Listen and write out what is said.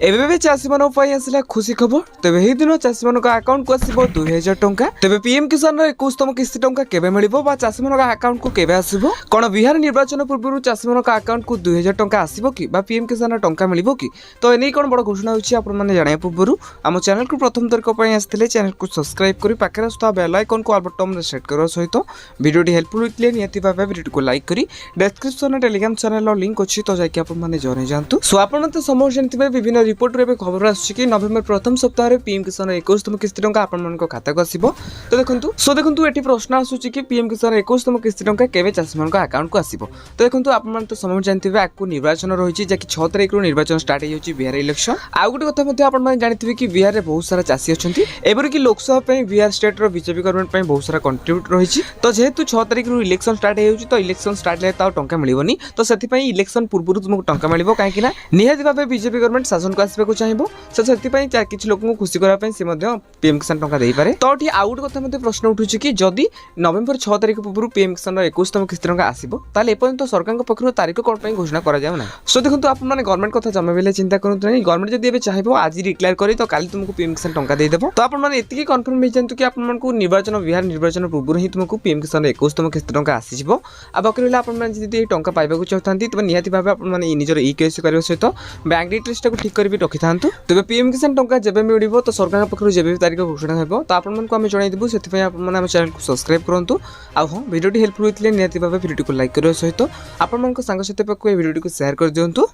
एबे चाषी मानक आसला खुशी खबर तेज ही दिन चाषी मान अकाउंट को आसो 2000 टंका तेज पीएम किसान 21तम किस्ती टंका केबे मिलिबो बा चाषी मान अकाउंट को केबे आसीबो कोन बिहार निर्वाचन पूर्व चाषी मान अकाउंट को 2000 टंका आसीबो कि बा पीएम किसान टंका मिलिबो कि तो एने कोन बड़ घोषणा होछि आपन माने जाने पूर्व आम चैनल को प्रथम तरीक पई आस्थिले चैनल को सब्सक्राइब करी पाखरे आस्था बेल आइकन को ऑल बटन रे सेट करो सहित वीडियो टी हेल्पफुल होइतले नियति भाबे वीडियो को लाइक करी डिस्क्रिप्शन टेलीग्राम चैनल रो लिंक अछि तो जाके आपन माने जने जानतु सो आपन तो समझ जानथिबे विभिन्न रिपोर्ट रे खबर आछि कि नवेम्बर प्रथम सप्ताह रे पीएम किसान 21तम किस्ती टंका आपन मन को खाता को आसीबो तो देखंतु एठी प्रश्न आसुछि कि पीएम किसान 21तम किस्ती टंका केबे चाषी मन को अकाउंट को आसीबो तो देखंतु आपन मन तो समझ जानथिबे आकु निर्वाचन रहिछि जे कि 6 तारिख रो निर्वाचन स्टार्ट हे होछि बिहार इलेक्शन आ गुटे कथा मध्ये आपन मन जानिथिबे कि बिहार रे बहुत सारा चाषी अछंती एबरी कि लोकसभा पे बिहार स्टेट रो बीजेपी गवर्नमेंट पे बहुत सारा कंट्रीब्यूट रहिछि तो जेहेतु 6 तारिख रो इलेक्शन स्टार्ट हे होछि तो इलेक्शन स्टार्ट ले ता टंका मिलिबोनी तो सेति पई इलेक्शन पूर्व तुमको टंका मिलिबो काहे कि ना निहाती भाबे बीजेपी गवर्नमेंट शासन को आसीबे को चाहिबो सेति पई किछि लोक को खुशी करा पई से मध्ये पीएम किसान टंका देई पारे तो एठी आउट कथा मध्ये प्रश्न उठुछि कि जदी नवेम्बर 6 तारिख पूर्व पीएम किसान 21तम किस्ती टंका आसीबो ताले एपर्यंत सरकार को पखरु तारिख कोन पई घोषणा करा जाउ ना सो देखंतु आपन माने गवर्नमेंट कथा जमे बेले चिंता करंतु नै गवर्नमेंट जदी एबे चाहिबो आज डिक्लेयर करी तो काली तुमको पीएम किसान टंका देई देबो तो आपन माने एतिकी कन्फर्म हे जंतु कि आपन मन को निर्वाचन बिहार निर्वाचन पूर्व ही तुमको पीएम किसान 21तम किस्ती टंका आसी जिवो आ बाकी रहला आपन माने जदी टंका पाइबा को चाहतांती तो निहाती भाबे आपन माने निजर ईकेसी करियो सहित बैंक डिटेल्स को ठीक करबी रखि थांतु तबे पीएम किसान टंका जेबे मिलिबो तो सरकार पखरु जेबे तारिख घोषणा हेबो तो आपन मन को हम जणाई देबो सेति पई आपन माने हम चैनल को सब्सक्राइब करंतु आ हां वीडियो टी हेल्पफुल होइतले निहाती भाबे वीडियो को लाइक करियो सहित आपन मन को संग साथी पक्को वीडियो को शेयर कर दियंतु।